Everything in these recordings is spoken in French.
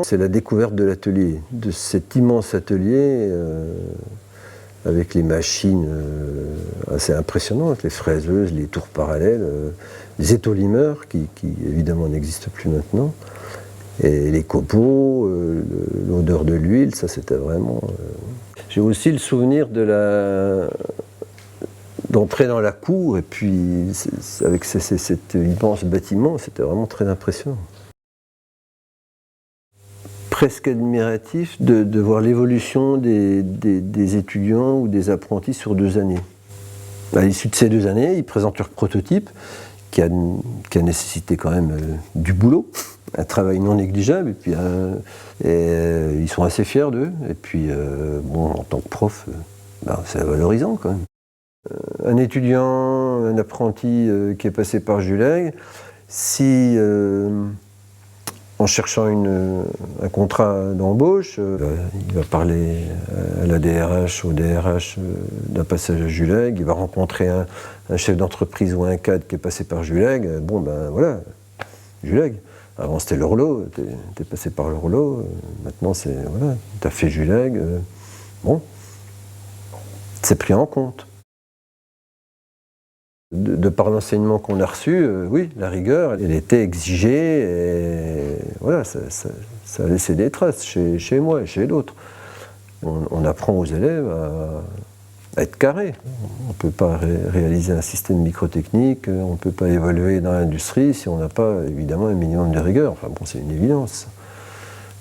c'est la découverte de l'atelier, de cet immense atelier avec les machines assez impressionnantes, les fraiseuses, les tours parallèles, les étaulimeurs qui évidemment n'existent plus maintenant, et les copeaux, l'odeur de l'huile, ça c'était vraiment... J'ai aussi le souvenir d'entrer dans la cour et puis avec cet immense bâtiment, c'était vraiment très impressionnant. Presque admiratif de voir l'évolution des étudiants ou des apprentis sur 2 années. À l'issue de ces 2 années, ils présentent leur prototype qui a nécessité quand même du boulot, un travail non négligeable, et puis ils sont assez fiers d'eux. Et puis, bon, en tant que prof, c'est valorisant quand même. Un étudiant, un apprenti qui est passé par Juleg, si en cherchant un contrat d'embauche, il va parler à la DRH, au DRH d'un passage à Juleg, il va rencontrer un chef d'entreprise ou un cadre qui est passé par Juleg, bon ben voilà, Juleg. Avant c'était l'Orlo, t'es passé par l'Orlo, maintenant c'est, voilà, t'as fait Juleg, bon, c'est pris en compte. De par l'enseignement qu'on a reçu, oui, la rigueur, elle était exigée et voilà, ça a laissé des traces chez moi et chez d'autres. On apprend aux élèves à être carré. On ne peut pas réaliser un système microtechnique, on ne peut pas évoluer dans l'industrie si on n'a pas évidemment un minimum de rigueur. Enfin bon, c'est une évidence.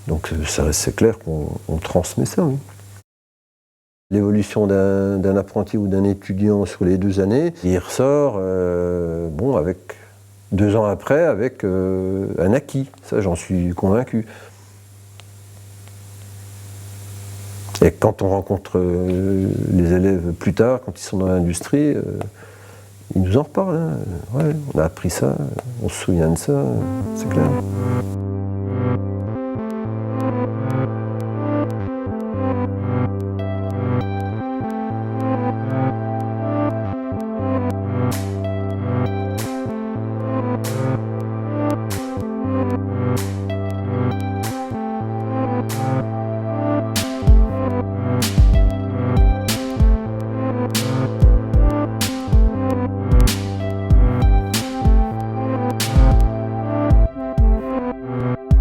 Donc c'est clair qu'on transmet ça, oui. L'évolution d'un apprenti ou d'un étudiant sur les 2 années, il ressort, bon, avec 2 ans après, avec un acquis. Ça, j'en suis convaincu. Et quand on rencontre les élèves plus tard, quand ils sont dans l'industrie, ils nous en reparlent. Hein. Ouais, on a appris ça, on se souvient de ça, c'est clair.